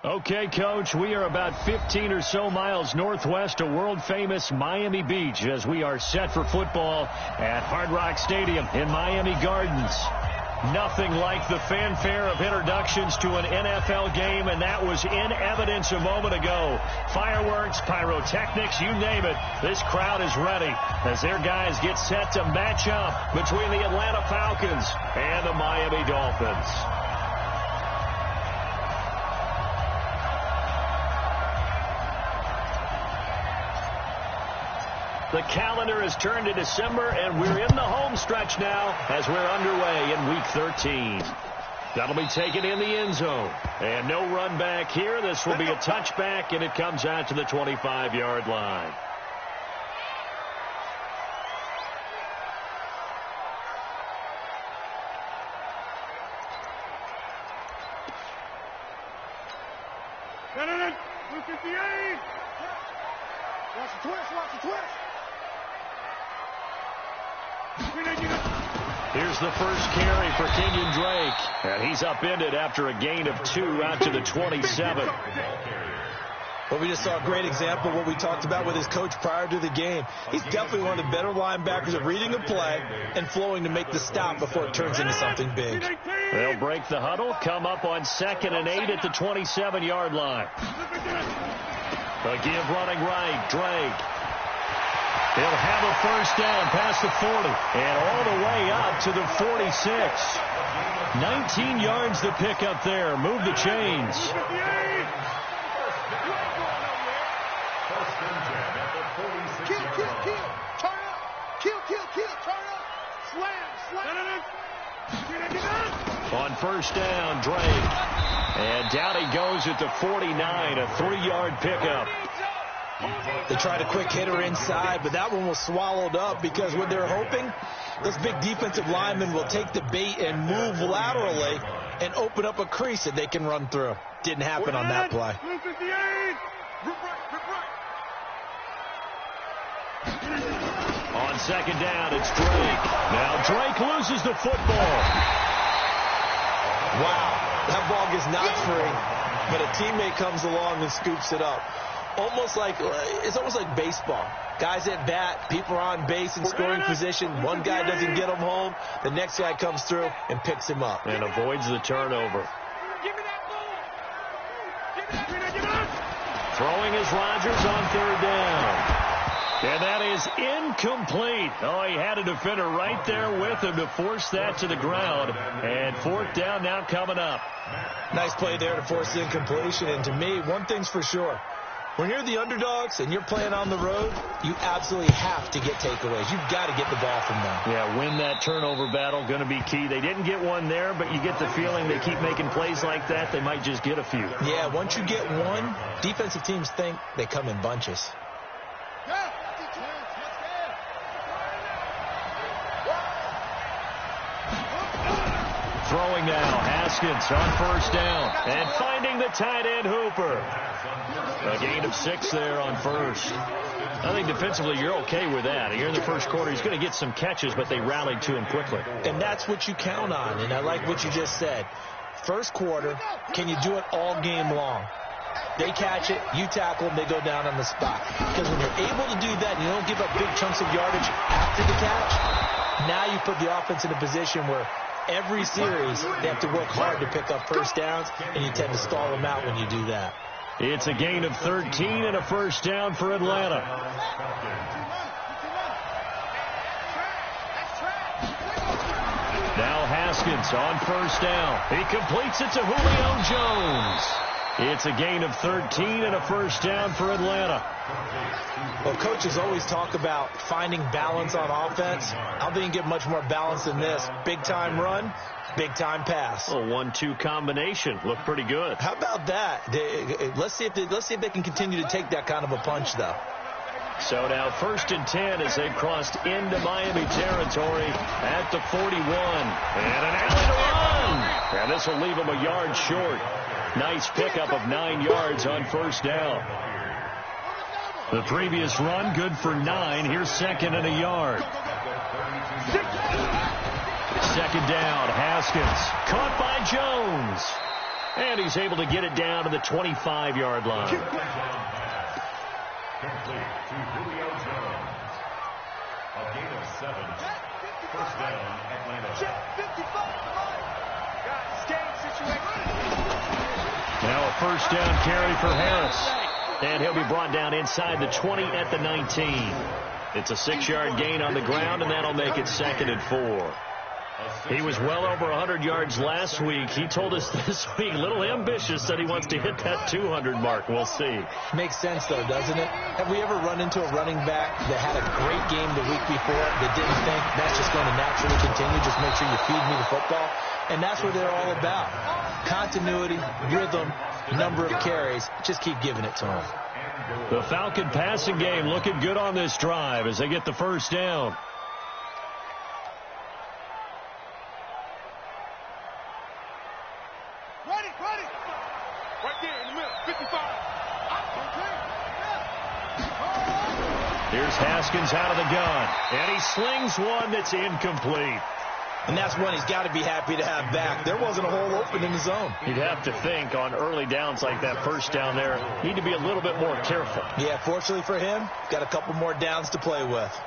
Okay, Coach, we are about 15 or so miles northwest of world-famous Miami Beach as we are set for football at Hard Rock Stadium in Miami Gardens. Nothing like the fanfare of introductions to an NFL game, and that was in evidence a moment ago. Fireworks, pyrotechnics, you name it. This crowd is ready as their guys get set to match up between the Atlanta Falcons and the Miami Dolphins. The calendar has turned to December, and we're in the home stretch now as we're underway in Week 13. That'll be taken in the end zone. And no run back here. This will be a touchback, and it comes out to the 25-yard line. Watch the twist, watch the twist. Here's the first carry for Kenyon Drake. And he's upended after a gain of 2 out to the 27. Well, we just saw a great example of what we talked about with his coach prior to the game. He's definitely one of the better linebackers at reading a play and flowing to make the stop before it turns into something big. They'll break the huddle, come up on 2nd and 8 at the 27-yard line. A give running right, Drake. He'll have a first down past the 40 and all the way up to the 46. 19 yards to pick up there. Move the chains. Kill, turn up. Kill, turn up. Slam. On first down, Drake. And down he goes at the 49, a 3-yard pickup. They tried a quick hitter inside, but that one was swallowed up because what they're hoping, those big defensive linemen will take the bait and move laterally and open up a crease that they can run through. Didn't happen on that play. On second down, it's Drake. Now Drake loses the football. Wow, that ball gets knocked free, but a teammate comes along and scoops it up. It's almost like baseball. Guys at bat, people are on base in scoring position. One guy doesn't get him home. The next guy comes through and picks him up. And avoids the turnover. Throwing is Rodgers on 3rd down. And that is incomplete. Oh, he had a defender right there with him to force that to the ground. And 4th down now coming up. Nice play there to force the incompletion. And to me, one thing's for sure. When you're the underdogs and you're playing on the road, you absolutely have to get takeaways. You've got to get the ball from them. Yeah, win that turnover battle, going to be key. They didn't get one there, but you get the feeling they keep making plays like that, they might just get a few. Yeah, once you get one, defensive teams think they come in bunches. Throwing now, Haskins on first down. And finding the tight end, Hooper. A gain of 6 there on first. I think defensively you're okay with that. Here in the first quarter, he's going to get some catches, but they rallied to him quickly. And that's what you count on, and I like what you just said. First quarter, can you do it all game long? They catch it, you tackle them, they go down on the spot. Because when you're able to do that and you don't give up big chunks of yardage after the catch, now you put the offense in a position where every series they have to work hard to pick up first downs, and you tend to stall them out when you do that. It's a gain of 13 and a first down for Atlanta. Now Haskins on first down. He completes it to Julio Jones. It's a gain of 13 and a first down for Atlanta. Well, coaches always talk about finding balance on offense. I don't think you can get much more balance than this. Big-time run, big-time pass. A 1-2 combination. Looked pretty good. How about that? Let's see if they can continue to take that kind of a punch, though. So now 1st and 10 as they've crossed into Miami territory at the 41. And an alley to run. And this will leave them a yard short. Nice pickup of 9 yards on first down. The previous run, good for 9. Here's 2nd and a yard. 2nd down, Haskins. Caught by Jones. And he's able to get it down to the 25-yard line. Complete to Julio Jones. A gain of 7. First down, Atlanta. Now a first down carry for Harris. And he'll be brought down inside the 20 at the 19. It's a 6-yard gain on the ground, and that'll make it 2nd and 4. He was well over 100 yards last week. He told us this week, a little ambitious, said he wants to hit that 200 mark. We'll see. Makes sense, though, doesn't it? Have we ever run into a running back that had a great game the week before that didn't think that's just going to naturally continue? Just make sure you feed me the football. And that's what they're all about. Continuity, rhythm, number of carries. Just keep giving it to them. The Falcon passing game looking good on this drive as they get the first down. Ready. Right there in the middle, 55. Here's Haskins out of the gun. And he slings one that's incomplete. And that's one he's got to be happy to have back. There wasn't a hole open in the zone. You'd have to think on early downs like that first down there, need to be a little bit more careful. Yeah, fortunately for him, got a couple more downs to play with.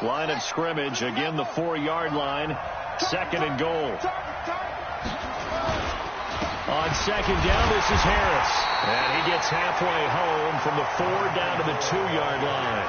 Line of scrimmage, again the 4-yard line, 2nd and goal. On 2nd down, this is Harris. And he gets halfway home from the 4 down to the 2-yard line.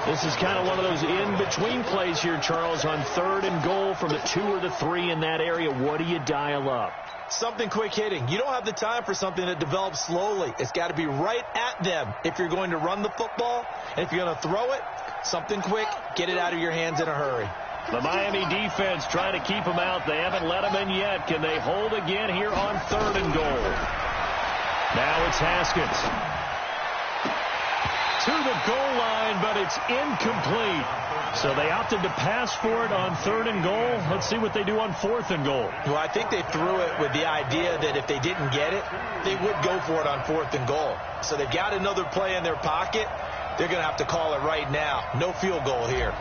This is kind of one of those in-between plays here, Charles, on 3rd and goal from the 2 or the 3 in that area. What do you dial up? Something quick hitting. You don't have the time for something that develops slowly. It's got to be right at them if you're going to run the football. And if you're going to throw it, something quick, get it out of your hands in a hurry. The Miami defense trying to keep them out. They haven't let them in yet. Can they hold again here on 3rd and goal? Now it's Haskins. To the goal line, but it's incomplete. So they opted to pass for it on 3rd and goal. Let's see what they do on 4th and goal. Well, I think they threw it with the idea that if they didn't get it, they would go for it on 4th and goal. So they've got another play in their pocket. They're going to have to call it right now. No field goal here.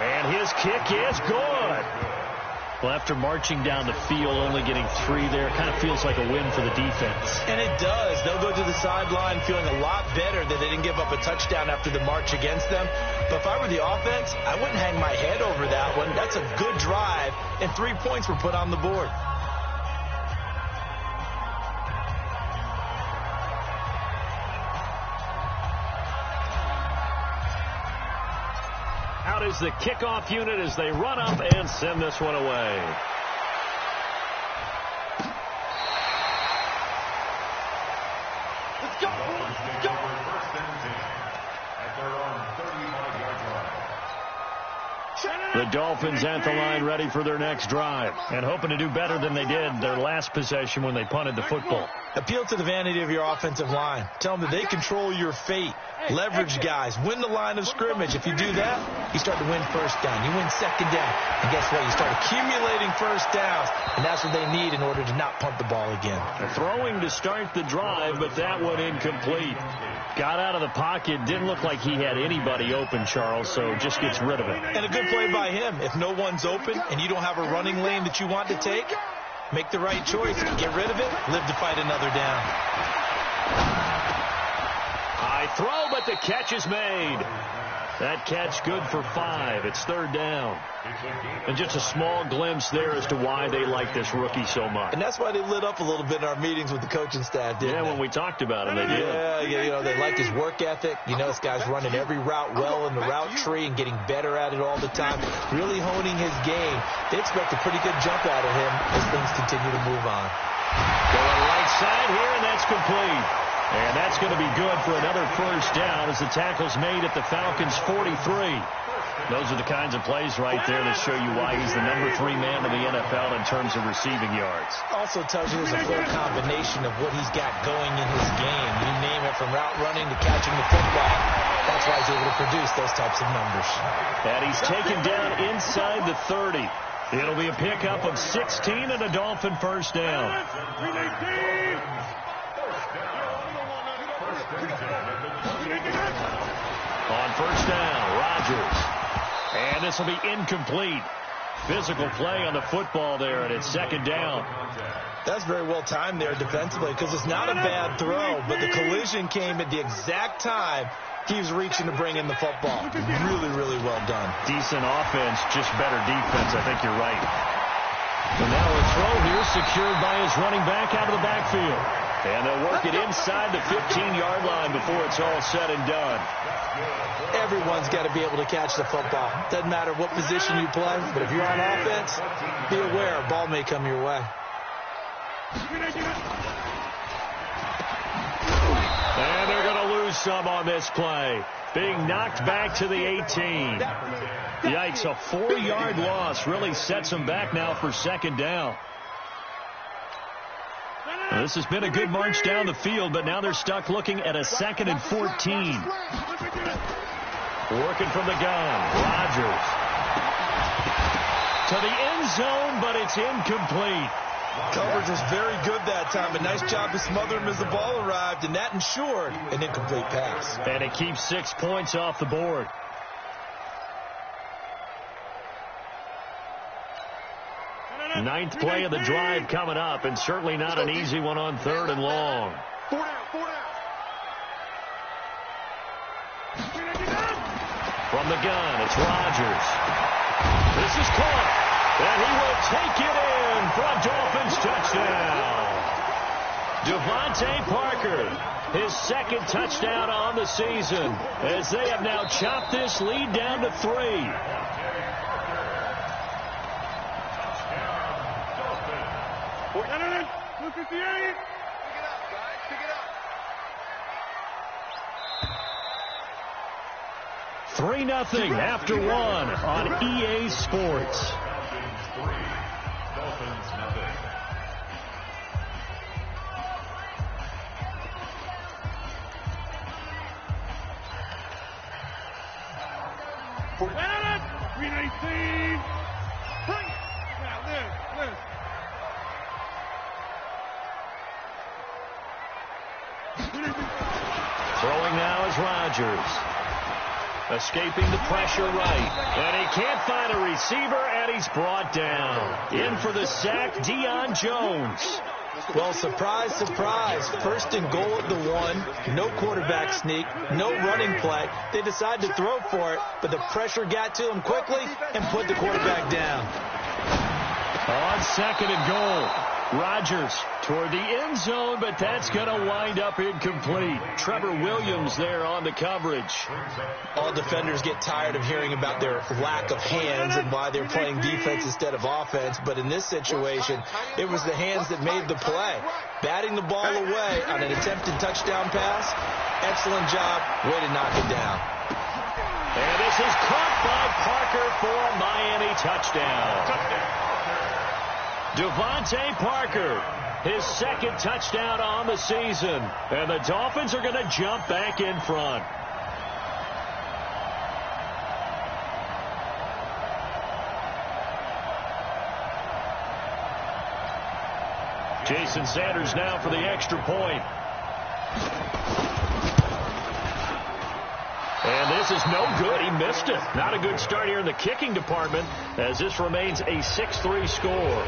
And his kick is good. Well, after marching down the field, only getting 3 there, kind of feels like a win for the defense. And it does. They'll go to the sideline feeling a lot better that they didn't give up a touchdown after the march against them. But if I were the offense, I wouldn't hang my head over that one. That's a good drive, and 3 points were put on the board. Out is the kickoff unit as they run up and send this one away. Let's go, boys. Let's go. First and 10 at their own 35-yard line. The Dolphins at the line ready for their next drive and hoping to do better than they did their last possession when they punted the football. Appeal to the vanity of your offensive line. Tell them that they control your fate. Leverage guys. Win the line of scrimmage. If you do that, you start to win first down. You win 2nd down. And guess what? You start accumulating first downs. And that's what they need in order to not punt the ball again. They're throwing to start the drive, but that one incomplete. Got out of the pocket. Didn't look like he had anybody open, Charles, so just gets rid of it. And a good play by him. If no one's open and you don't have a running lane that you want to take, make the right choice. Get rid of it. Live to fight another down. High throw, but the catch is made. That catch good for 5. It's 3rd down. And just a small glimpse there as to why they like this rookie so much. And that's why they lit up a little bit in our meetings with the coaching staff, didn't they? Yeah, when we talked about him, they did. Yeah, you know, they like his work ethic. You know, this guy's running every route well in the route tree and getting better at it all the time, really honing his game. They expect a pretty good jump out of him as things continue to move on. Going right side here, and that's complete. And that's going to be good for another first down as the tackle's made at the Falcons' 43. Those are the kinds of plays right there that show you why he's the number 3 man in the NFL in terms of receiving yards. Also tells you there's a full combination of what he's got going in his game. You name it, from route running to catching the football. That's why he's able to produce those types of numbers. And he's taken down inside the 30. It'll be a pickup of 16 and a Dolphin first down. On first down, Rodgers. And this will be incomplete. Physical play on the football there, and it's second down. That's very well timed there defensively because it's not a bad throw, but the collision came at the exact time he was reaching to bring in the football. Really, really well done. Decent offense, just better defense. I think you're right. And now a throw here secured by his running back out of the backfield. And they'll work it inside the 15-yard line before it's all said and done. Everyone's got to be able to catch the football. Doesn't matter what position you play, but if you're on offense, be aware a ball may come your way. And they're going to lose some on this play. Being knocked back to the 18. Yikes, a 4-yard loss really sets them back now for second down. Well, this has been a good march down the field, but now they're stuck looking at a 2nd and 14. Working from the gun, Rodgers. To the end zone, but it's incomplete. Coverage was very good that time. A nice job to smother him as the ball arrived, and that ensured an incomplete pass. And it keeps 6 points off the board. Ninth play of the drive coming up, and certainly not an easy one on 3rd and long. 4 down. From the gun, it's Rodgers. This is caught, and he will take it in for a Dolphins touchdown. Devontae Parker, his 2nd touchdown on the season, as they have now chopped this lead down to 3. 3-0 after 1 on EA Sports. Dolphins nothing. Throwing now is Rodgers. Escaping the pressure right. And he can't find a receiver, and he's brought down. In for the sack, Deion Jones. Well, surprise, surprise. 1st and goal at the 1. No quarterback sneak. No running play. They decide to throw for it, but the pressure got to him quickly and put the quarterback down. On 2nd and goal. Rodgers toward the end zone, but that's going to wind up incomplete. Trevor Williams there on the coverage. All defenders get tired of hearing about their lack of hands and why they're playing defense instead of offense, but in this situation, it was the hands that made the play. Batting the ball away on an attempted touchdown pass, excellent job, way to knock it down. And this is caught by Parker for a Miami touchdown. Devontae Parker, his 2nd touchdown on the season. And the Dolphins are going to jump back in front. Jason Sanders now for the extra point. And this is no good. He missed it. Not a good start here in the kicking department, as this remains a 6-3 score.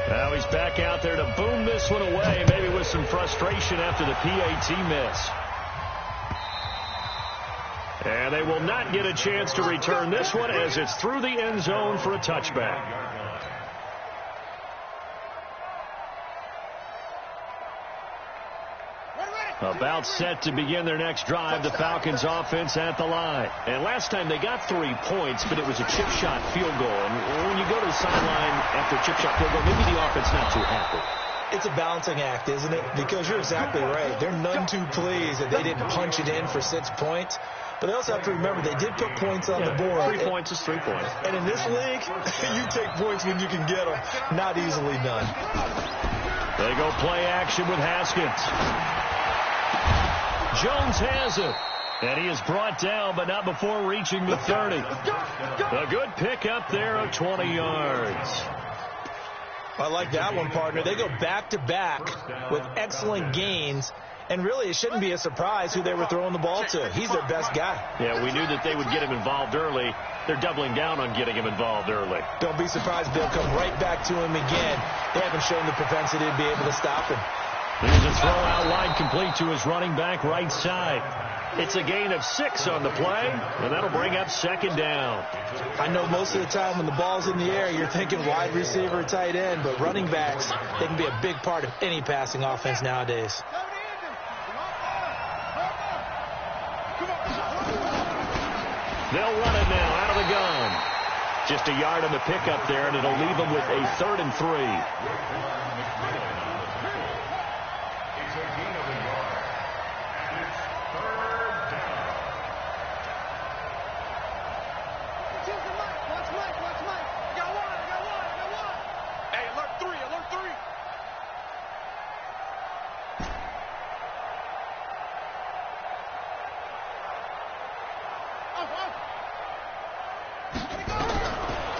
Now he's back out there to boom this one away, maybe with some frustration after the PAT miss. And they will not get a chance to return this one as it's through the end zone for a touchback. About set to begin their next drive, the Falcons offense at the line. And last time they got 3 points, but it was a chip shot field goal. And when you go to the sideline after a chip shot field goal, maybe the offense not too happy. It's a balancing act, isn't it? Because you're exactly right. They're none too pleased that they didn't punch it in for 6 points. But they also have to remember they did put points on the board. 3 points is 3 points. And in this league, you take points when you can get them. Not easily done. They go play action with Haskins. Jones has it. And he is brought down, but not before reaching the 30. A good pickup there of 20 yards. I like that one, partner. They go back-to-back with excellent gains. And really, it shouldn't be a surprise who they were throwing the ball to. He's their best guy. Yeah, we knew that they would get him involved early. They're doubling down on getting him involved early. Don't be surprised if they'll come right back to him again. They haven't shown the propensity to be able to stop him. Here's a throw out line complete to his running back right side. It's a gain of 6 on the play, and that'll bring up second down. I know most of the time when the ball's in the air, you're thinking wide receiver, tight end, but running backs, they can be a big part of any passing offense nowadays. They'll run it now out of the gun. Just a yard on the pickup there, and it'll leave them with a 3rd and 3.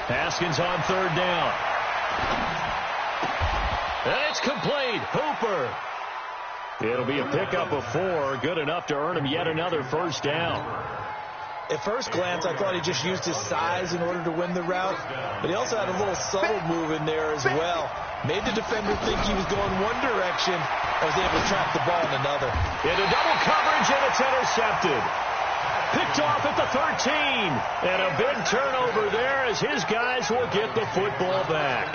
Haskins on 3rd down. And it's complete. Hooper. It'll be a pickup of 4. Good enough to earn him yet another first down. At first glance, I thought he just used his size in order to win the route. But he also had a little subtle move in there as well. Made the defender think he was going one direction and was able to trap the ball in another. Into double coverage, and it's intercepted. Picked off at the 13. And a big turnover there as his guys will get the football back.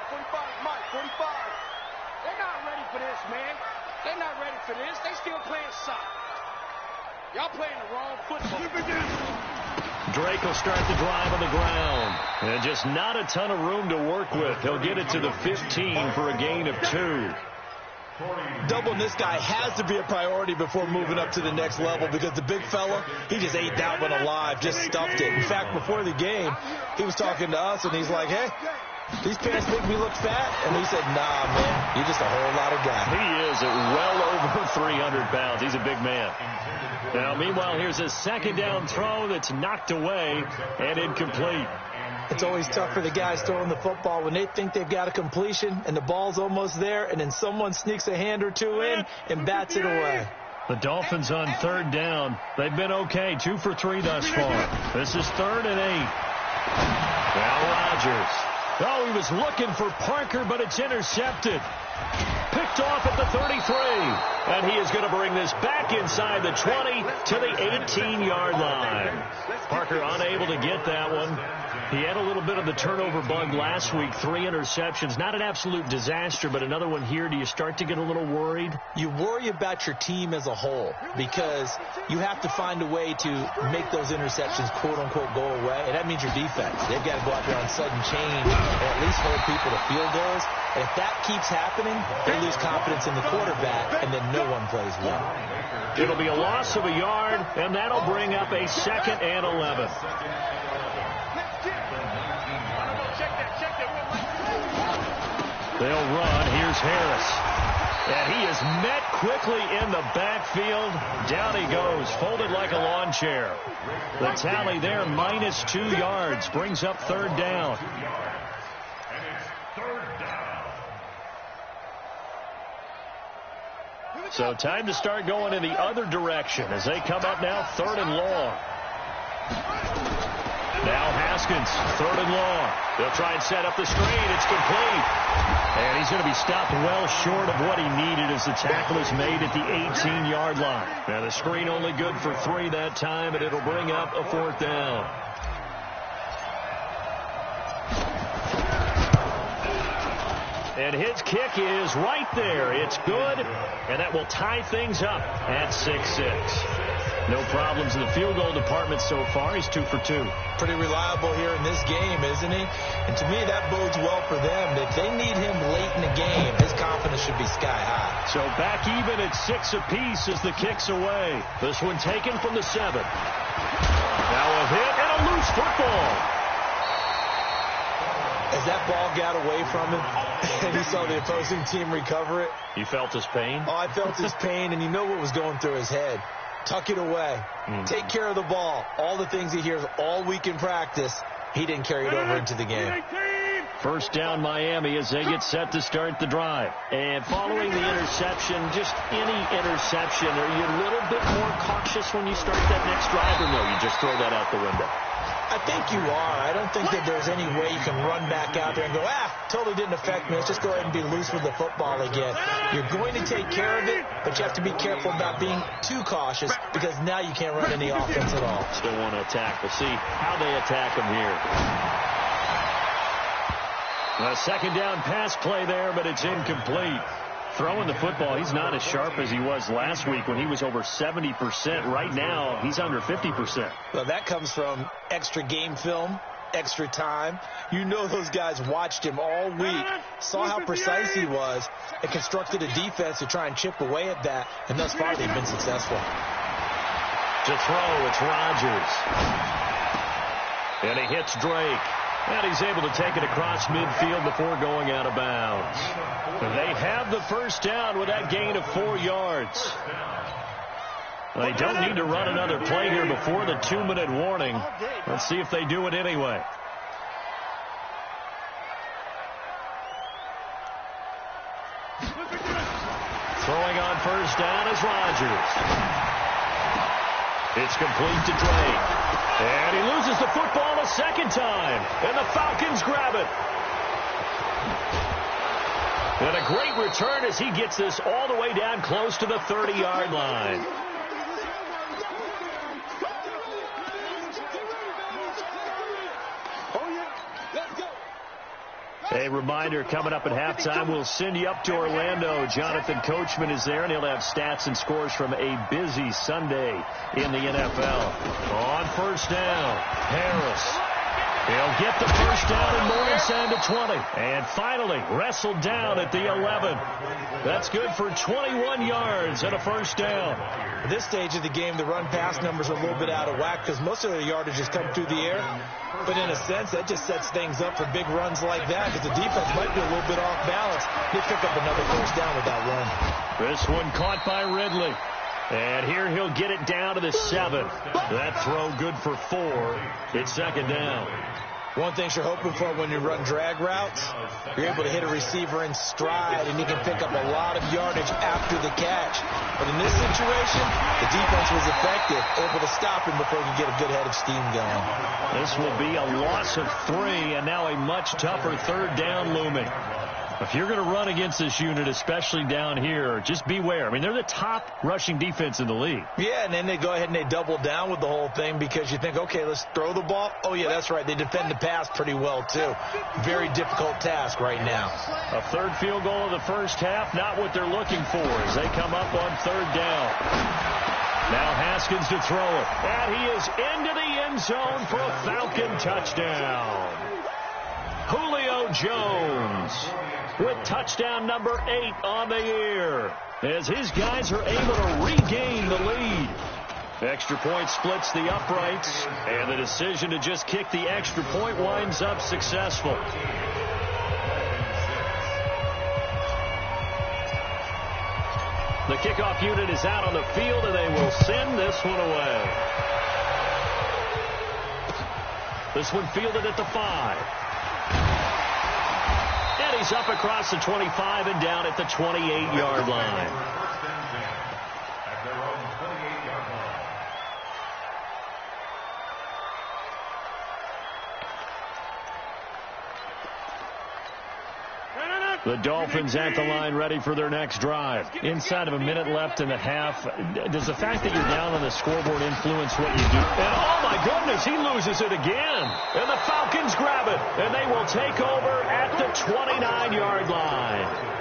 45, Mike, 45. They're not ready for this, man. They're not ready for this. They still playing soccer. Y'all playing the wrong football. Drake will start the drive on the ground. And just not a ton of room to work with. He'll get it to the 15 for a gain of 2. Doubling this guy has to be a priority before moving up to the next level because the big fella, he just ate that one alive, just stuffed it. In fact, before the game, he was talking to us, and he's like, hey, these pants make me look fat. And he said, nah, man, you're just a whole lot of guy. He is at well over 300 pounds. He's a big man. Now, meanwhile, here's a second down throw that's knocked away and incomplete. It's always tough for the guys throwing the football when they think they've got a completion and the ball's almost there, and then someone sneaks a hand or two in and bats it away. The Dolphins on 3rd down. They've been okay, 2 for 3 thus far. This is 3rd and 8. Now Rodgers. Oh, he was looking for Parker, but it's intercepted. Picked off at the 33. And he is going to bring this back inside the 20 to the 18-yard line. Parker unable to get that one. He had a little bit of the turnover bug last week, 3 interceptions. Not an absolute disaster, but another one here. Do you start to get a little worried? You worry about your team as a whole because you have to find a way to make those interceptions, quote-unquote, go away. And that means your defense. They've got to go out there on sudden change and at least hold people to field goals. And if that keeps happening, they lose confidence in the quarterback, and then no one plays well. It'll be a loss of a yard, and that'll bring up a 2nd and 11. They'll run. Here's Harris. And he is met quickly in the backfield. Down he goes, folded like a lawn chair. The tally there, -2 yards, brings up 3rd down. So time to start going in the other direction as they come up now 3rd and long. Now Haskins, 3rd and long. They'll try and set up the screen. It's complete. And he's going to be stopped well short of what he needed as the tackle is made at the 18-yard line. Now the screen only good for 3 that time, and it'll bring up a 4th down. And his kick is right there. It's good, and that will tie things up at 6-6. No problems in the field goal department so far. He's 2 for 2. Pretty reliable here in this game, isn't he? And to me, that bodes well for them. If they need him late in the game, his confidence should be sky high. So back even at 6 apiece as the kick's away. This one taken from the 7. Now a hit and a loose football. As that ball got away from him and he saw the opposing team recover it. You felt his pain? Oh, I felt his pain, and you know what was going through his head. Tuck it away. Take care of the ball. All the things he hears all week in practice, he didn't carry it over into the game. First down Miami as they get set to start the drive. And following the interception, just any interception, are you a little bit more cautious when you start that next drive, or no, you just throw that out the window? I think you are. I don't think that there's any way you can run back out there and go, totally didn't affect me. Let's just go ahead and be loose with the football again. You're going to take care of it, but you have to be careful about being too cautious because now you can't run any offense at all. Still want to attack. We'll see how they attack them here. A second down pass play there, but it's incomplete. Throwing the football, he's not as sharp as he was last week when he was over 70%. Right now, he's under 50%. Well, that comes from extra game film, extra time. You know those guys watched him all week, saw how precise he was, and constructed a defense to try and chip away at that, and thus far they've been successful. To throw, it's Rodgers. And he hits Drake. And he's able to take it across midfield before going out of bounds. They have the first down with that gain of 4 yards. They don't need to run another play here before the 2-minute warning. Let's see if they do it anyway. Throwing on first down is Rodgers. It's complete to Drake. And he loses the football a second time. And the Falcons grab it. And a great return as he gets this all the way down close to the 30-yard line. A reminder, coming up at halftime, we'll send you up to Orlando. Jonathan Coachman is there, and he'll have stats and scores from a busy Sunday in the NFL. On first down, Harris. He'll get the first down and more inside the 20. And finally, wrestled down at the 11. That's good for 21 yards and a first down. At this stage of the game, the run-pass numbers are a little bit out of whack because most of the yardage has come through the air. But in a sense, that just sets things up for big runs like that because the defense might be a little bit off balance. They pick up another first down with that run. This one caught by Ridley. And here he'll get it down to the 7. That throw good for 4. It's second down. One thing you're hoping for when you run drag routes, you're able to hit a receiver in stride, and you can pick up a lot of yardage after the catch. But in this situation, the defense was effective, able to stop him before he could get a good head of steam going. This will be a loss of 3, and now a much tougher third down looming. If you're going to run against this unit, especially down here, just beware. I mean, they're the top rushing defense in the league. Yeah, and then they go ahead and they double down with the whole thing because you think, okay, let's throw the ball. Oh, yeah, that's right. They defend the pass pretty well, too. Very difficult task right now. A third field goal of the first half, not what they're looking for as they come up on third down. Now Haskins to throw it. And he is into the end zone for a Falcon touchdown. Julio Jones with touchdown number 8 on the year as his guys are able to regain the lead. Extra point splits the uprights, and the decision to just kick the extra point winds up successful. The kickoff unit is out on the field, and they will send this one away. This one fielded at the 5. And he's up across the 25 and down at the 28-yard line. The Dolphins at the line ready for their next drive. Inside of a minute left in the half. Does the fact that you're down on the scoreboard influence what you do? And oh my goodness, he loses it again. And the Falcons grab it. And they will take over at the 29-yard line.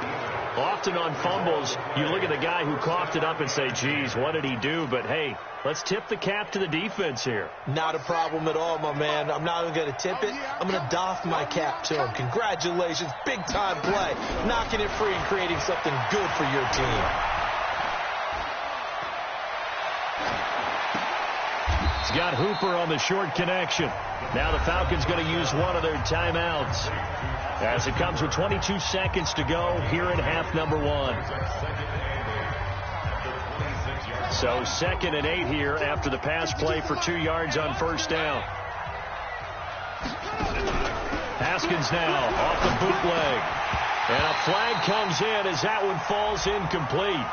Often on fumbles, you look at the guy who coughed it up and say, geez, what did he do? But hey, let's tip the cap to the defense here. Not a problem at all, my man. I'm not even going to tip it. I'm going to doff my cap to him. Congratulations. Big-time play. Knocking it free and creating something good for your team. He's got Hooper on the short connection. Now the Falcons going to use one of their timeouts as it comes with 22 seconds to go here in half number 1. So 2nd and 8 here after the pass play for 2 yards on first down. Haskins now off the bootleg. And a flag comes in as that one falls incomplete.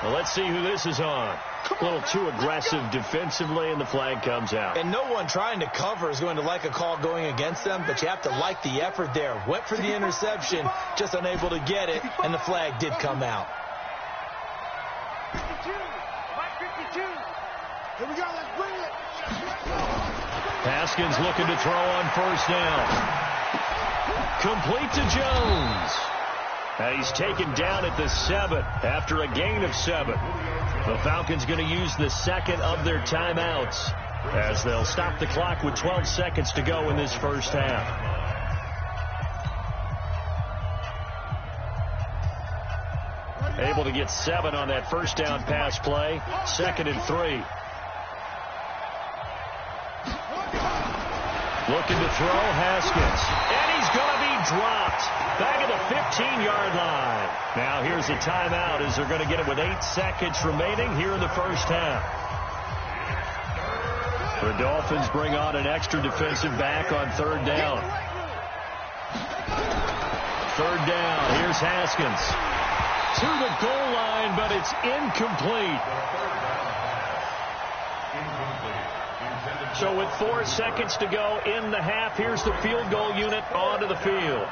Well, let's see who this is on. A little too aggressive defensively, and the flag comes out. And no one trying to cover is going to like a call going against them, but you have to like the effort there. Went for the interception, just unable to get it, and the flag did come out. 52. Here we go, let's bring it. Haskins looking to throw on first down. Complete to Jones. And he's taken down at the 7 after a gain of 7. The Falcons going to use the 2nd of their timeouts as they'll stop the clock with 12 seconds to go in this first half. Able to get 7 on that first down pass play. 2nd and 3. Looking to throw, Haskins. And he's going to be dropped back at the 15-yard line. Now here's a timeout as they're going to get it with 8 seconds remaining here in the first half. The Dolphins bring on an extra defensive back on 3rd down. 3rd down. Here's Haskins. To the goal line, but it's incomplete. So with 4 seconds to go in the half, here's the field goal unit onto the field.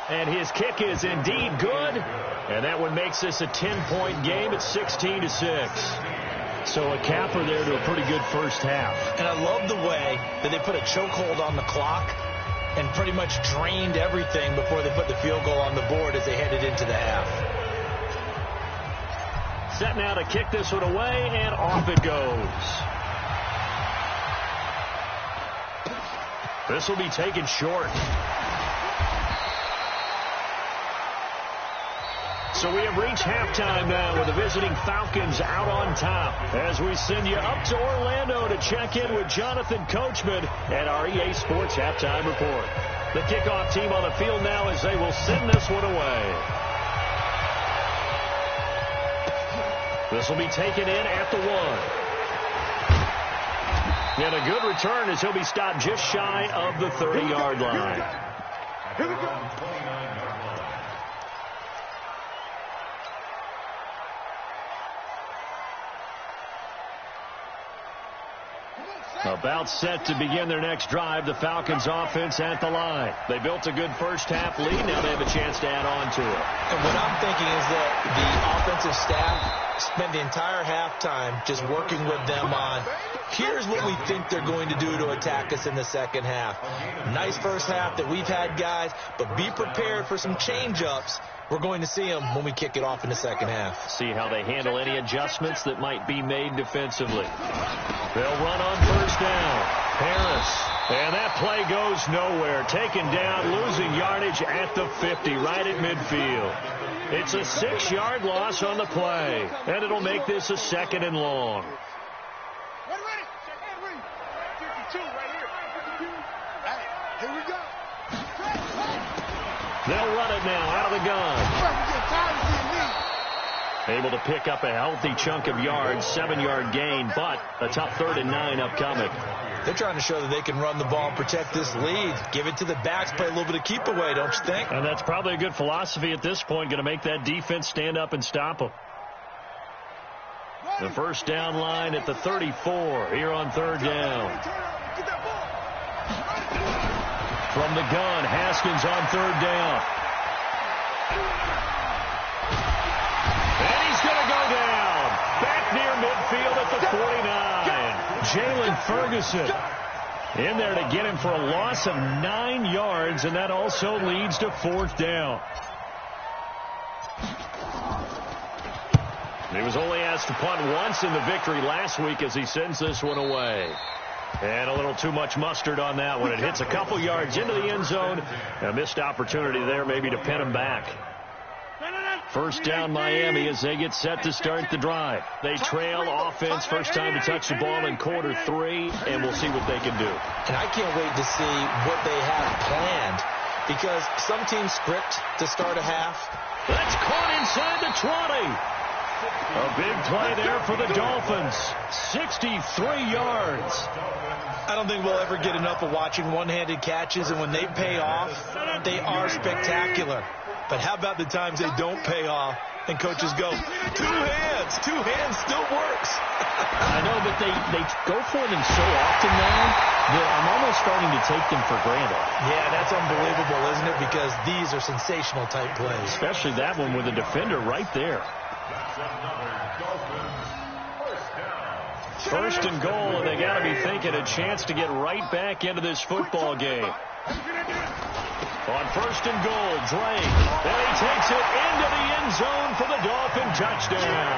And his kick is indeed good. And that one makes this a 10-point game at 16-6. So a capper there to a pretty good first half. And I love the way that they put a chokehold on the clock and pretty much drained everything before they put the field goal on the board as they headed into the half. Set now to kick this one away, and off it goes. This will be taken short. So we have reached halftime now with the visiting Falcons out on top as we send you up to Orlando to check in with Jonathan Coachman at our EA Sports Halftime Report. The kickoff team on the field now as they will send this one away. This will be taken in at the 1. And a good return as he'll be stopped just shy of the 30-yard line. Here we go. About set to begin their next drive, the Falcons offense at the line. They built a good first half lead. Now they have a chance to add on to it. And what I'm thinking is that the offensive staff spent the entire halftime just working with them on, here's what we think they're going to do to attack us in the second half. Nice first half that we've had, guys, but be prepared for some change-ups. We're going to see them when we kick it off in the second half. See how they handle any adjustments that might be made defensively. They'll run on first down. Harris. And that play goes nowhere. Taken down, losing yardage at the 50, right at midfield. It's a 6-yard loss on the play, and it'll make this a 2nd and long. Ready. 52 right here. 52. Hey, here we go. They'll run it now out of the gun. Able to pick up a healthy chunk of yards, 7-yard gain, but a tough 3rd and 9 upcoming. They're trying to show that they can run the ball and protect this lead. Give it to the backs, play a little bit of keep away, don't you think? And that's probably a good philosophy at this point, going to make that defense stand up and stop them. The first down line at the 34 here on 3rd down. From the gun, Haskins on 3rd down. And he's going to go down. Back near midfield at the 49. Jalen Ferguson in there to get him for a loss of 9 yards, and that also leads to 4th down. He was only asked to punt once in the victory last week as he sends this one away. And a little too much mustard on that one. It hits a couple yards into the end zone. A missed opportunity there maybe to pin him back. First down Miami as they get set to start the drive. They trail offense, first time to touch the ball in quarter 3, and we'll see what they can do. And I can't wait to see what they have planned, because some teams script to start a half. That's caught inside the 20. A big play there for the Dolphins. 63 yards. I don't think we'll ever get enough of watching one-handed catches, and when they pay off, they are spectacular. But how about the times they don't pay off and coaches go, two hands still works. I know, but they go for them so often now that I'm almost starting to take them for granted. Yeah, that's unbelievable, isn't it? Because these are sensational type plays. Especially that one with a defender right there. First and goal, and they got to be thinking a chance to get right back into this football game. On first and goal, Drake. Then he takes it into the end zone for the Dolphin touchdown.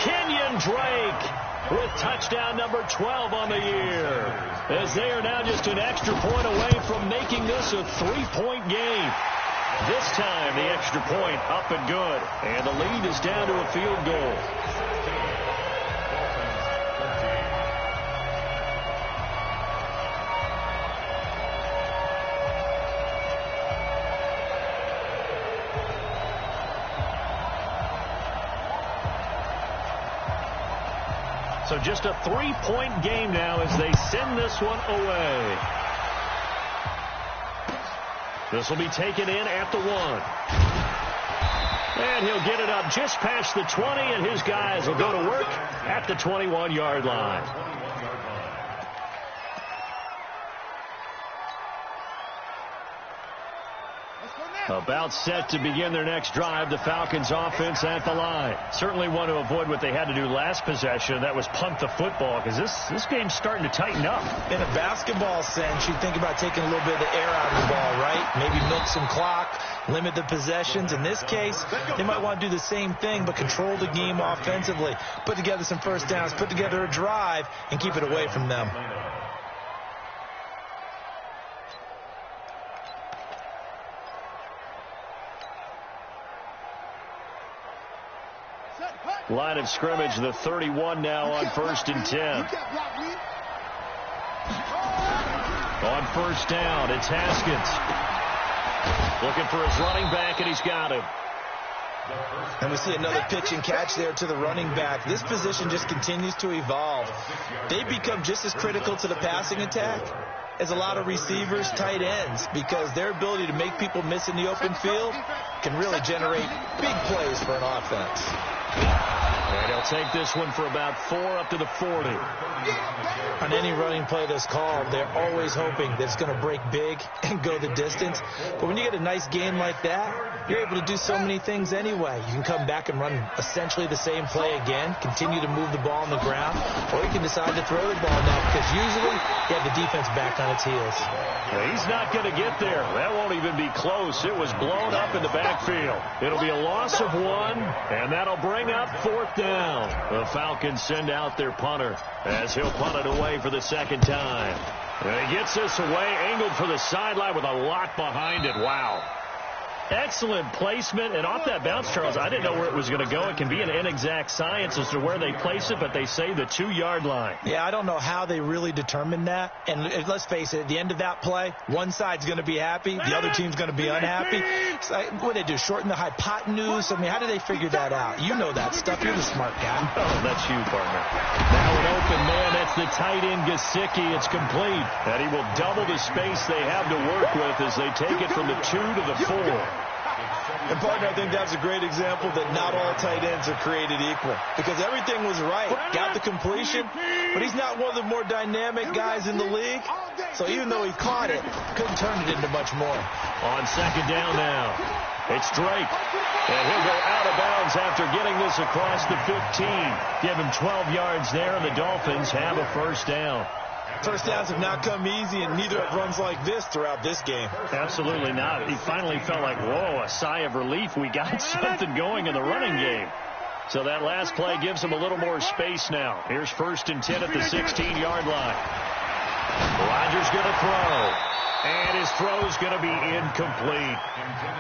Kenyon Drake with touchdown number 12 on the year, as they are now just an extra point away from making this a 3-point game. This time, the extra point up and good, and the lead is down to a field goal. So just a 3-point game now as they send this one away. This will be taken in at the 1. And he'll get it up just past the 20, and his guys will go to work at the 21-yard line. About set to begin their next drive, the Falcons offense at the line. Certainly want to avoid what they had to do last possession. That was punt the football, because this game's starting to tighten up. In a basketball sense, you think about taking a little bit of the air out of the ball, right? Maybe milk some clock, limit the possessions. In this case, they might want to do the same thing, but control the game offensively. Put together some first downs, put together a drive, and keep it away from them. Line of scrimmage, the 31 now on first and 10. On first down, it's Haskins. Looking for his running back, and he's got him. And we see another pitch and catch there to the running back. This position just continues to evolve. They become just as critical to the passing attack as a lot of receivers, tight ends, because their ability to make people miss in the open field can really generate big plays for an offense. And he'll take this one for about 4 up to the 40. On any running play that's called, they're always hoping that it's going to break big and go the distance. But when you get a nice gain like that, you're able to do so many things anyway. You can come back and run essentially the same play again, continue to move the ball on the ground, or you can decide to throw the ball now, because usually you have the defense back on its heels. Yeah, he's not going to get there. That won't even be close. It was blown up in the backfield. It'll be a loss of 1, and that'll bring up 4th down. The Falcons send out their punter as he'll punt it away for the second time. And he gets this away, angled for the sideline with a lot behind it. Wow. Excellent placement, and off that bounce, Charles, I didn't know where it was going to go. It can be an inexact science as to where they place it, but they say the 2-yard line. Yeah, I don't know how they really determined that. And let's face it, at the end of that play, one side's going to be happy, the other team's going to be unhappy. It's like, what do they do, shorten the hypotenuse? I mean, how do they figure that out? You know that stuff. You're the smart guy. Oh, that's you, partner. Now an open man. That's the tight end, Gesicki. It's complete. And he will double the space they have to work with as they take it from the 2 to the 4. And, partner, I think that's a great example that not all tight ends are created equal, because everything was right. Got the completion, but he's not one of the more dynamic guys in the league. So even though he caught it, couldn't turn it into much more. On second down now, it's Drake. And he'll go out of bounds after getting this across the 15. Give him 12 yards there, and the Dolphins have a first down. First downs have not come easy, and neither have runs like this throughout this game. Absolutely not. He finally felt like, whoa, a sigh of relief. We got something going in the running game. So that last play gives him a little more space now. Here's first and 10 at the 16-yard line. Rodgers going to throw. And his throw's going to be incomplete.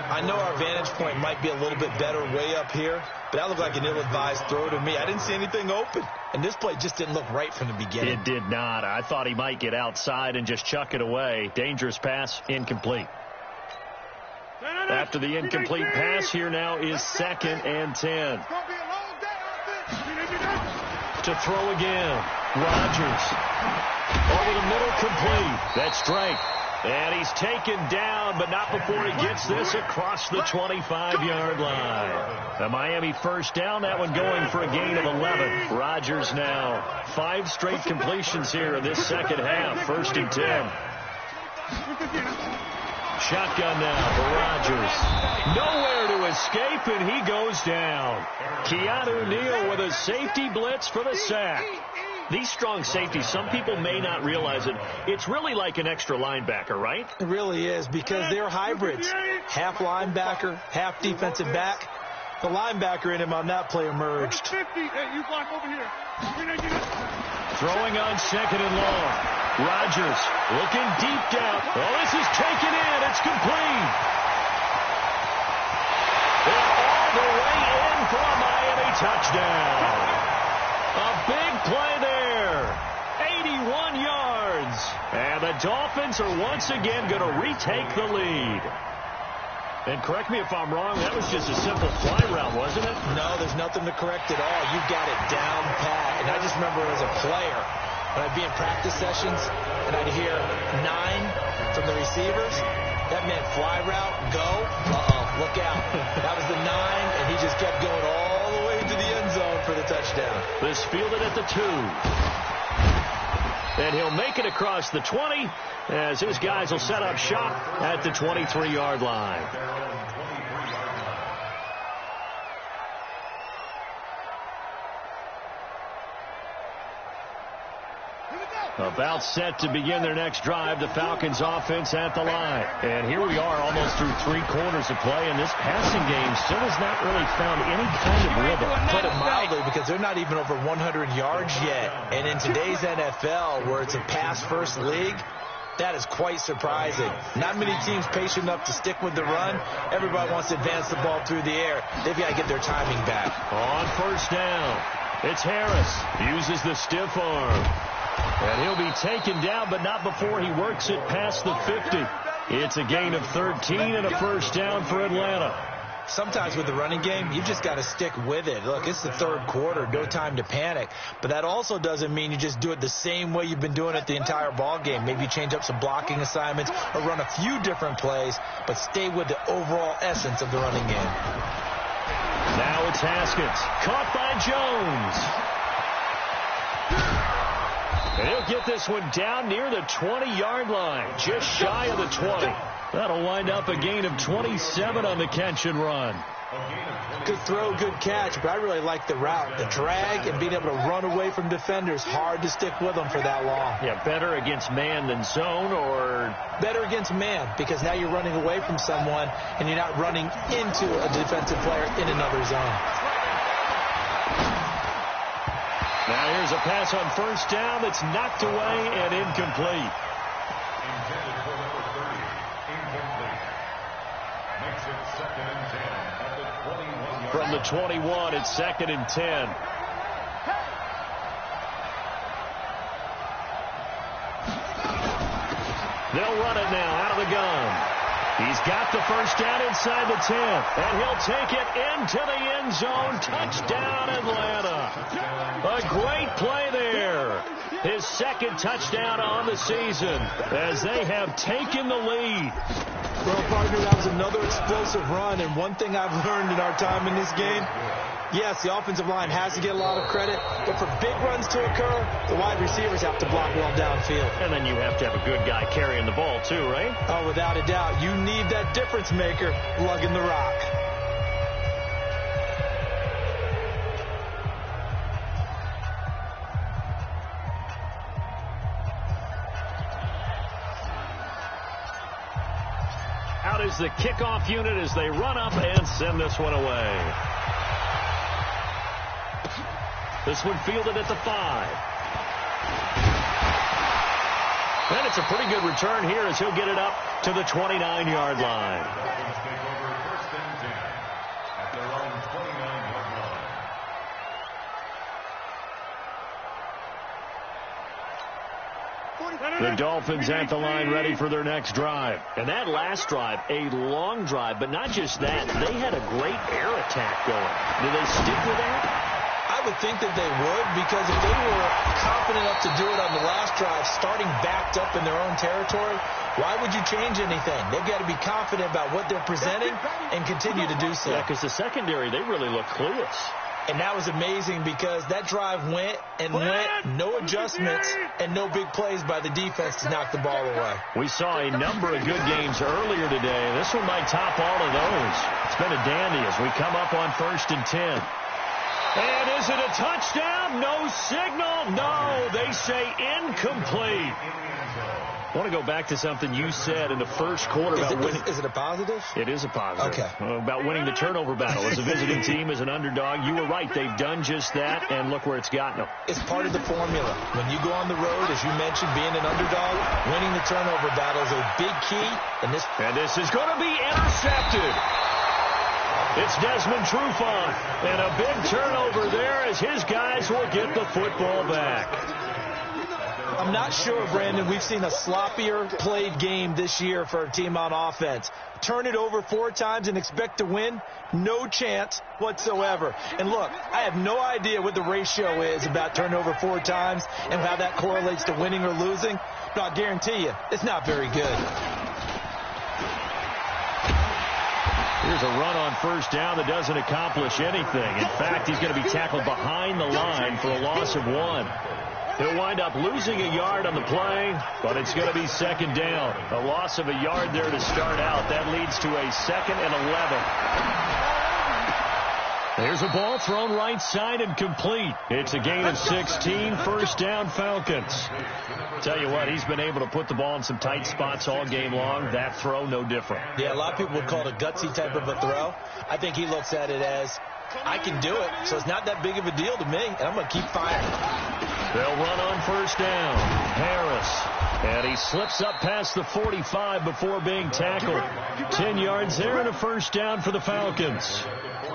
I know our vantage point might be a little bit better way up here, but that looked like an ill-advised throw to me. I didn't see anything open. And this play just didn't look right from the beginning. It did not. I thought he might get outside and just chuck it away. Dangerous pass, incomplete. After the incomplete pass, here now is 2nd and 10. To throw again. Rodgers. Over the middle, complete. That's straight. And he's taken down, but not before he gets this across the 25-yard line. The Miami first down, that one going for a gain of 11. Rodgers now 5 straight completions here in this second half. 1st and 10. Shotgun now for Rodgers. Nowhere to escape, and he goes down. Keanu Neal with a safety blitz for the sack. These strong safeties, some people may not realize it. It's really like an extra linebacker, right? It really is, because they're hybrids. Half linebacker, half defensive back. The linebacker in him on that play emerged. Throwing on 2nd and long. Rodgers looking deep down. Oh, this is taken in. It's complete. And all the way in for a Miami touchdown. A big play there. 81 yards. And the Dolphins are once again going to retake the lead. And correct me if I'm wrong, that was just a simple fly route, wasn't it? No, there's nothing to correct at all. You got it down pat. And I just remember as a player, when I'd be in practice sessions and I'd hear 9 from the receivers, that meant fly route, go, look out. That was the 9, and he just kept going all the way to the end zone for the touchdown. This fielded at the 2. And he'll make it across the 20 as his guys will set up shop at the 23-yard line. About set to begin their next drive, the Falcons offense at the line. And here we are almost through 3 quarters of play, and this passing game still has not really found any kind of rhythm. Put it mildly, because they're not even over 100 yards yet. And in today's NFL, where it's a pass-first league, that is quite surprising. Not many teams patient enough to stick with the run. Everybody wants to advance the ball through the air. They've got to get their timing back. On 1st down, it's Harris. Uses the stiff arm. And he'll be taken down, but not before he works it past the 50. It's a gain of 13 and a 1st down for Atlanta. Sometimes with the running game, you just got to stick with it. Look, it's the 3rd quarter, no time to panic. But that also doesn't mean you just do it the same way you've been doing it the entire ball game. Maybe change up some blocking assignments or run a few different plays, but stay with the overall essence of the running game. Now it's Haskins. Caught by Jones. And he'll get this one down near the 20-yard line, just shy of the 20. That'll wind up a gain of 27 on the catch and run. Good throw, good catch, but I really like the route. The drag and being able to run away from defenders, hard to stick with them for that long. Yeah, better against man than zone, or? Better against man, because now you're running away from someone and you're not running into a defensive player in another zone. Now here's a pass on 1st down that's knocked away and incomplete. Intended for number 30. Incomplete. Makes it 2nd and 10 at the 21-yard line. From the 21, it's 2nd and 10. They'll run it now out of the gun. He's got the 1st down inside the 10, and he'll take it into the end zone. Touchdown, Atlanta. A great play there. His 2nd touchdown on the season as they have taken the lead. Well, partner, that was another explosive run, and one thing I've learned in our time in this game, yes, the offensive line has to get a lot of credit, but for big runs to occur, the wide receivers have to block well downfield. And then you have to have a good guy carrying the ball too, right? Oh, without a doubt. You need that difference maker lugging the rock. Out is the kickoff unit as they run up and send this one away. This one fielded at the 5. And it's a pretty good return here as he'll get it up to the 29-yard line. Dolphins take over 1st and 10 at their own 29-yard line. The Dolphins at the line ready for their next drive. And that last drive, a long drive, but not just that. They had a great air attack going. Do they stick with that? I would think that they would, because if they were confident enough to do it on the last drive, starting backed up in their own territory, why would you change anything? They've got to be confident about what they're presenting and continue to do so. Yeah, because the secondary, they really look clueless. And that was amazing because that drive went and went, no adjustments, and no big plays by the defense to knock the ball away. We saw a number of good games earlier today. This one might top all of those. It's been a dandy as we come up on 1st and 10. And is it a touchdown? No signal. No, they say incomplete. I want to go back to something you said in the first quarter about winning. Is it a positive? It is a positive. Okay. About winning the turnover battle. As a visiting team, as an underdog, you were right. They've done just that, and look where it's gotten them. It's part of the formula. When you go on the road, as you mentioned, being an underdog, winning the turnover battle is a big key. And this is going to be intercepted. It's Desmond Trufant, and a big turnover there as his guys will get the football back. I'm not sure, Brandon, we've seen a sloppier played game this year for a team on offense. Turn it over 4 times and expect to win? No chance whatsoever. And look, I have no idea what the ratio is about turnover 4 times and how that correlates to winning or losing, but I'll guarantee you, it's not very good. Here's a run on 1st down that doesn't accomplish anything. In fact, he's going to be tackled behind the line for a loss of 1. He'll wind up losing a yard on the play, but it's going to be 2nd down. A loss of a yard there to start out. That leads to a 2nd and 11. There's a ball thrown right side and complete. It's a gain of 16, 1st down Falcons. Tell you what, he's been able to put the ball in some tight spots all game long. That throw, no different. Yeah, a lot of people would call it a gutsy type of a throw. I think he looks at it as, I can do it, so it's not that big of a deal to me, and I'm going to keep firing. They'll run on 1st down. Harris. And he slips up past the 45 before being tackled. 10 yards there and a 1st down for the Falcons.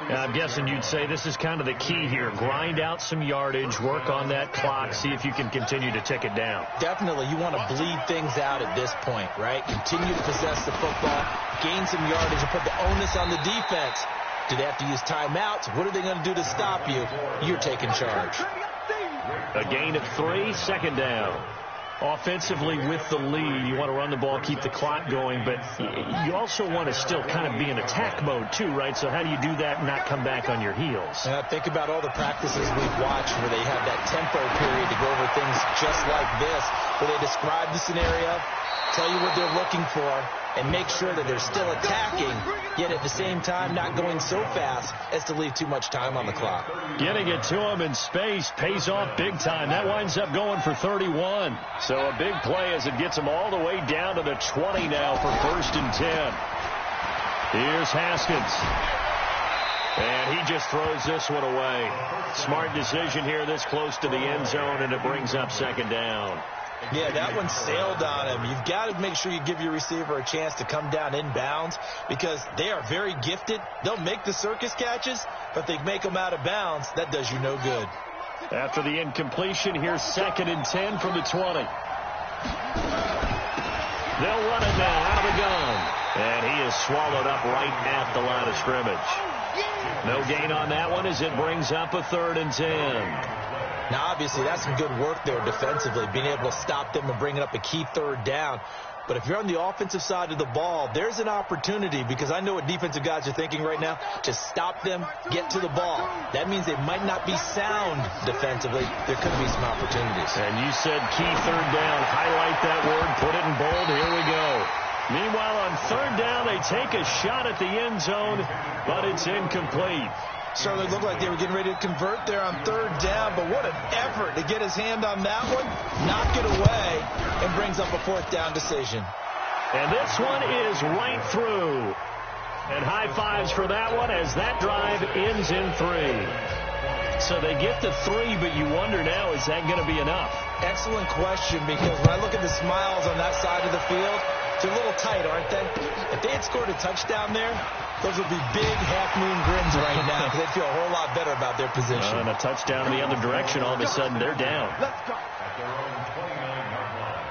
Now, I'm guessing you'd say this is kind of the key here. Grind out some yardage, work on that clock, see if you can continue to tick it down. Definitely. You want to bleed things out at this point, right? Continue to possess the football, gain some yardage, and put the onus on the defense. Do they have to use timeouts? What are they going to do to stop you? You're taking charge. A gain of 3, 2nd down. Offensively with the lead, you want to run the ball, keep the clock going, but you also want to still kind of be in attack mode too, right? So how do you do that and not come back on your heels? Think about all the practices we've watched where they have that tempo period to go over things just like this, where they describe the scenario, tell you what they're looking for, and make sure that they're still attacking, yet at the same time not going so fast as to leave too much time on the clock. Getting it to him in space pays off big time. That winds up going for 31. So a big play as it gets him all the way down to the 20 now for 1st and 10. Here's Haskins. And he just throws this one away. Smart decision here this close to the end zone, and it brings up 2nd down. Yeah, that one sailed on him. You've got to make sure you give your receiver a chance to come down inbounds because they are very gifted. They'll make the circus catches, but they make them out of bounds. That does you no good. After the incompletion, here's 2nd and 10 from the 20. They'll run it now out of the gun. And he is swallowed up right at the line of scrimmage. No gain on that one as it brings up a 3rd and 10. Now, obviously, that's some good work there defensively, being able to stop them and bringing up a key 3rd down. But if you're on the offensive side of the ball, there's an opportunity because I know what defensive guys are thinking right now. Just stop them, get to the ball. That means they might not be sound defensively. There could be some opportunities. And you said key 3rd down. Highlight that word. Put it in bold. Here we go. Meanwhile, on 3rd down, they take a shot at the end zone, but it's incomplete. Certainly looked like they were getting ready to convert there on 3rd down, but what an effort to get his hand on that one, knock it away, and brings up a 4th down decision. And this one is right through. And high fives for that one as that drive ends in 3. So they get to 3, but you wonder now, is that going to be enough? Excellent question, because when I look at the smiles on that side of the field, they're a little tight, aren't they? If they had scored a touchdown there, those would be big half-moon grins right now, because they'd feel a whole lot better about their position. And a touchdown in the other direction, all of a sudden they're down. Let's go. At their own 29-yard line.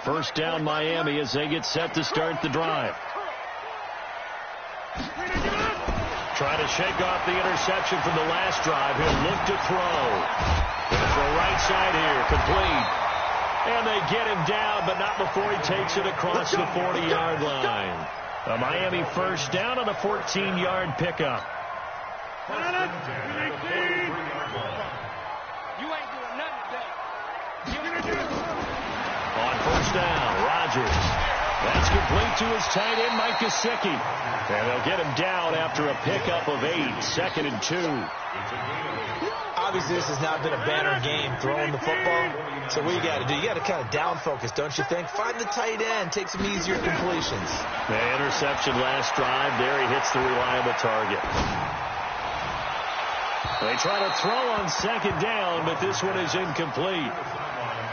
First down Miami as they get set to start the drive. Trying to shake off the interception from the last drive. He'll look to throw. Gonna throw right side here, complete. And they get him down, but not before he takes it across the 40-yard line. A Miami first down on a 14-yard pickup. You ain't doing nothing today. On first down, Rodgers. That's complete to his tight end, Mike Gesicki. And they'll get him down after a pickup of 8, 2nd and 2. Obviously, this has not been a banner game throwing the football. So what you got to do, you got to kind of down focus, don't you think? Find the tight end, take some easier completions. The interception last drive. There he hits the reliable target. They try to throw on second down, but this one is incomplete.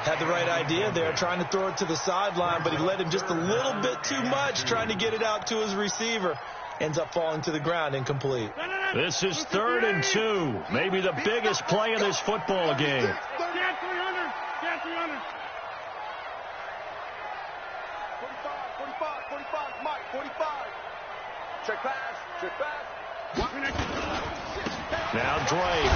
Had the right idea there, trying to throw it to the sideline, but he led him just a little bit too much, trying to get it out to his receiver. Ends up falling to the ground, incomplete. This is 3rd and 2. Maybe the biggest play of this football game. Get 300. Get 300. 45, Mike, 45. Check pass, check pass. Now Drake.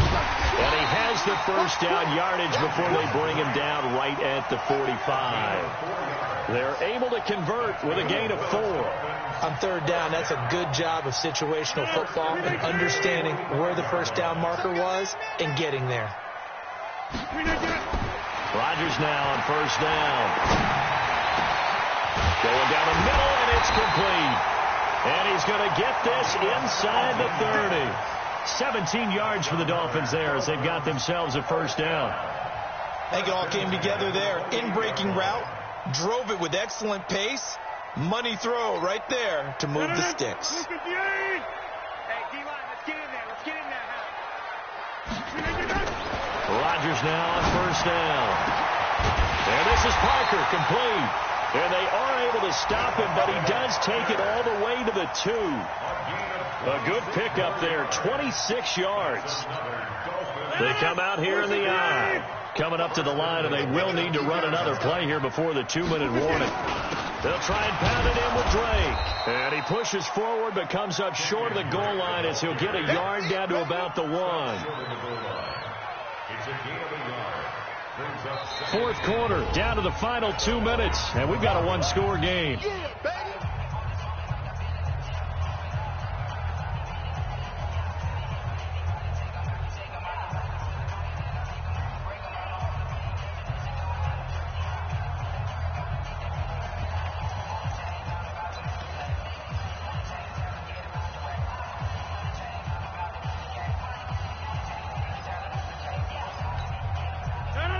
And he has the first down yardage before they bring him down right at the 45. They're able to convert with a gain of 4. On third down, that's a good job of situational football and understanding where the first down marker was and getting there. Rodgers now on first down. Going down the middle, and it's complete. And he's going to get this inside the 30. 17 yards for the Dolphins there as they've got themselves a first down. I think it all came together there. In-breaking route, drove it with excellent pace. Money throw right there to move the sticks. Hey, D-line, let's get in there. Let's get in there. Rodgers now on first down. And this is Parker, complete. And they are able to stop him, but he does take it all the way to the 2. A good pickup there, 26 yards. They come out here in the eye. Coming up to the line, and they will need to run another play here before the 2-minute warning. They'll try and pound it in with Drake. And he pushes forward, but comes up short of the goal line as he'll get a yard down to about the 1. Fourth quarter, down to the final 2 minutes, and we've got a one-score game.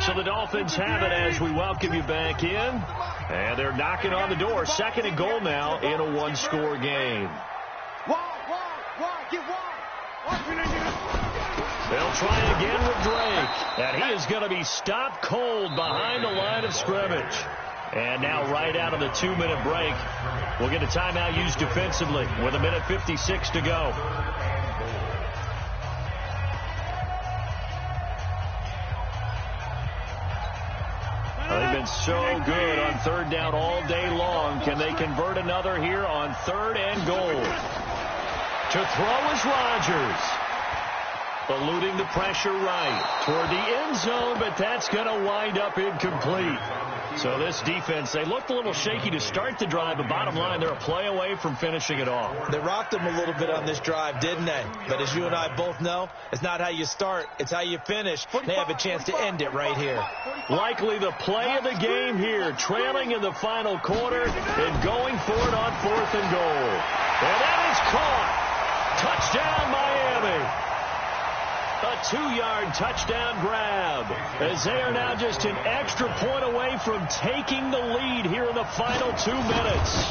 So the Dolphins have it as we welcome you back in. And they're knocking on the door. 2nd and goal now in a one-score game. They'll try again with Drake. And he is going to be stopped cold behind the line of scrimmage. And now right out of the 2-minute break, we'll get a timeout used defensively with 1:56 to go. They've been so good on third down all day long. Can they convert another here on 3rd and goal? To throw is Rodgers. Eluding the pressure right toward the end zone, but that's going to wind up incomplete. So this defense, they looked a little shaky to start the drive, but bottom line, they're a play away from finishing it off. They rocked them a little bit on this drive, didn't they? But as you and I both know, it's not how you start, it's how you finish. They have a chance to end it right here. Likely the play of the game here, trailing in the final quarter and going for it on 4th and goal. And that is caught. Touchdown, Miami. A 2-yard touchdown grab, as they are now just an extra point away from taking the lead here in the final 2 minutes.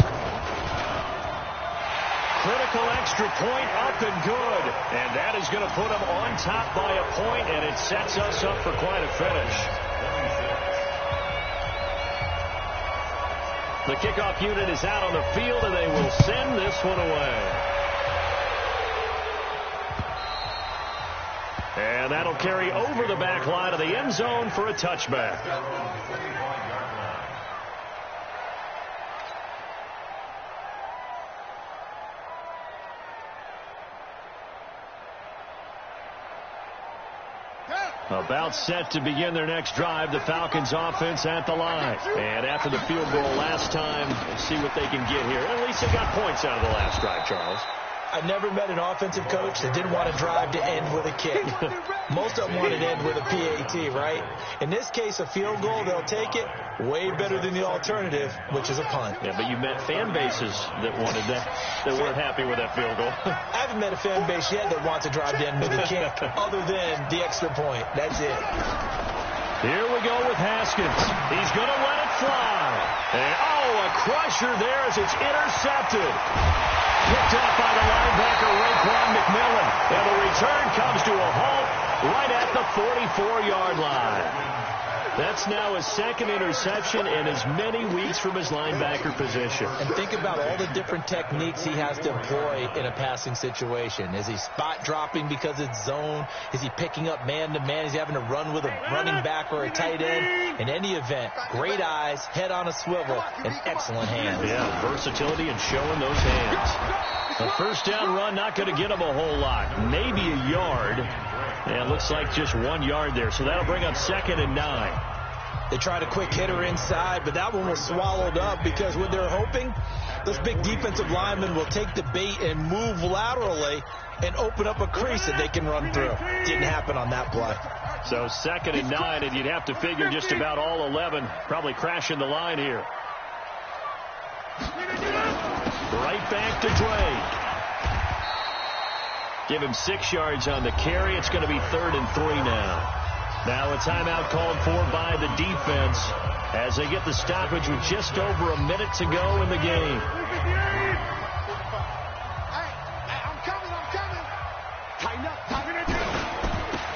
Critical extra point up and good. And that is going to put them on top by a point, and it sets us up for quite a finish. The kickoff unit is out on the field, and they will send this one away. And that'll carry over the back line of the end zone for a touchback. About set to begin their next drive, the Falcons offense at the line. And after the field goal last time, see what they can get here. At least they got points out of the last drive, Charles. I've never met an offensive coach that didn't want to drive to end with a kick. Most of them wanted to end with a PAT, right? In this case, a field goal, they'll take it. Way better than the alternative, which is a punt. Yeah, but you met fan bases that wanted that, that weren't happy with that field goal. I haven't met a fan base yet that wants to drive to end with a kick, other than the extra point. That's it. Here we go with Haskins. He's going to let it fly. And, a crusher there as it's intercepted. Picked up by the linebacker, Raekwon McMillan. And the return comes to a halt right at the 44-yard line. That's now his second interception in as many weeks from his linebacker position. And think about all the different techniques he has to employ in a passing situation. Is he spot dropping because it's zone? Is he picking up man-to-man? Is he having to run with a running back or a tight end? In any event, great eyes, head on a swivel, and excellent hands. Yeah, versatility and showing those hands. A first down run, not going to get him a whole lot. Maybe a yard. And it looks like just 1 yard there. So that'll bring up 2nd and 9. They tried a quick hitter inside, but that one was swallowed up because what they're hoping, those big defensive linemen will take the bait and move laterally and open up a crease that they can run through. Didn't happen on that play. So 2nd and 9, and you'd have to figure just about all 11 probably crashing the line here. Right back to Drake. Give him 6 yards on the carry. It's going to be 3rd and 3 now. Now a timeout called for by the defense as they get the stoppage with just over a minute to go in the game. I'm coming. Tighten up.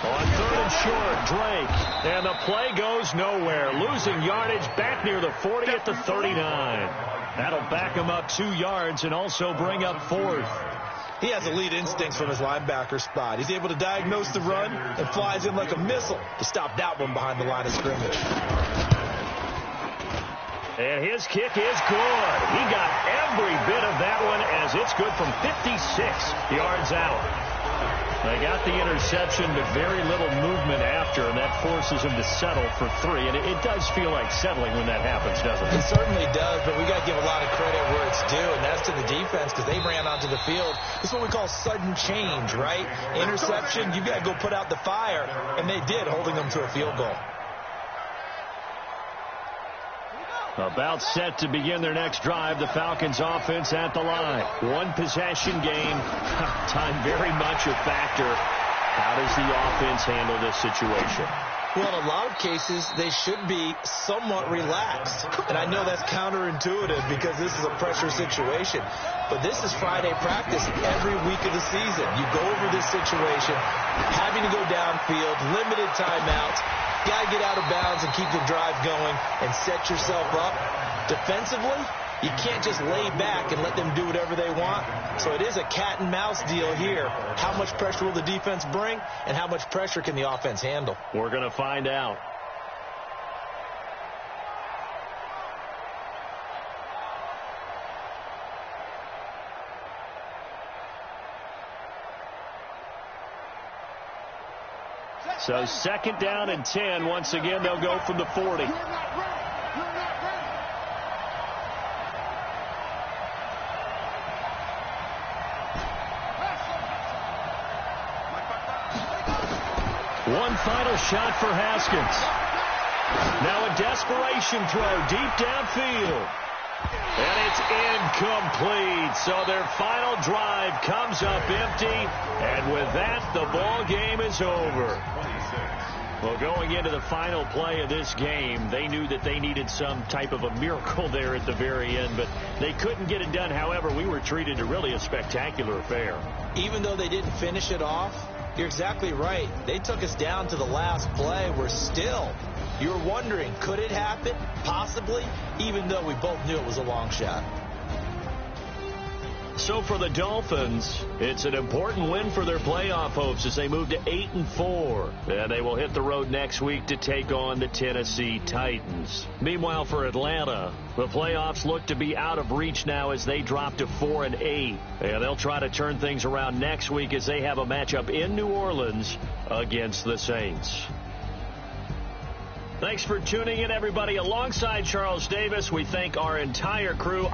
On 3rd and short, Drake. And the play goes nowhere. Losing yardage back near the 40 at the 39. That'll back him up 2 yards and also bring up 4th. He has elite instincts from his linebacker spot. He's able to diagnose the run and flies in like a missile to stop that one behind the line of scrimmage. And his kick is good. He got every bit of that one as it's good from 56 yards out. They got the interception, but very little movement after, and that forces him to settle for 3. And it does feel like settling when that happens, doesn't it? It certainly does, but we got to give a lot of credit where it's due, and that's to the defense because they ran onto the field. This is what we call sudden change, right? Interception, you got to go put out the fire, and they did, holding them to a field goal. About set to begin their next drive, the Falcons offense at the line. 1 possession game. Time very much a factor. How does the offense handle this situation? Well, in a lot of cases, they should be somewhat relaxed. And I know that's counterintuitive because this is a pressure situation. But this is Friday practice every week of the season. You go over this situation, having to go downfield, limited timeouts. Got to get out of bounds and keep the drive going and set yourself up. Defensively, you can't just lay back and let them do whatever they want. So it is a cat and mouse deal here. How much pressure will the defense bring, and how much pressure can the offense handle? We're going to find out. So 2nd down and 10. Once again, they'll go from the 40. One final shot for Haskins. Now a desperation throw deep downfield. And it's Incomplete. So their final drive comes up empty, and with that, the ball game is over. Well, going into the final play of this game, they knew that they needed some type of a miracle there at the very end, but they couldn't get it done. However, we were treated to really a spectacular affair. Even though they didn't finish it off, you're exactly right. They took us down to the last play. You're wondering, could it happen? Possibly, even though we both knew it was a long shot. So for the Dolphins, it's an important win for their playoff hopes as they move to 8-4. And they will hit the road next week to take on the Tennessee Titans. Meanwhile, for Atlanta, the playoffs look to be out of reach now as they drop to 4-8. And they'll try to turn things around next week as they have a matchup in New Orleans against the Saints. Thanks for tuning in, everybody. Alongside Charles Davis, we thank our entire crew.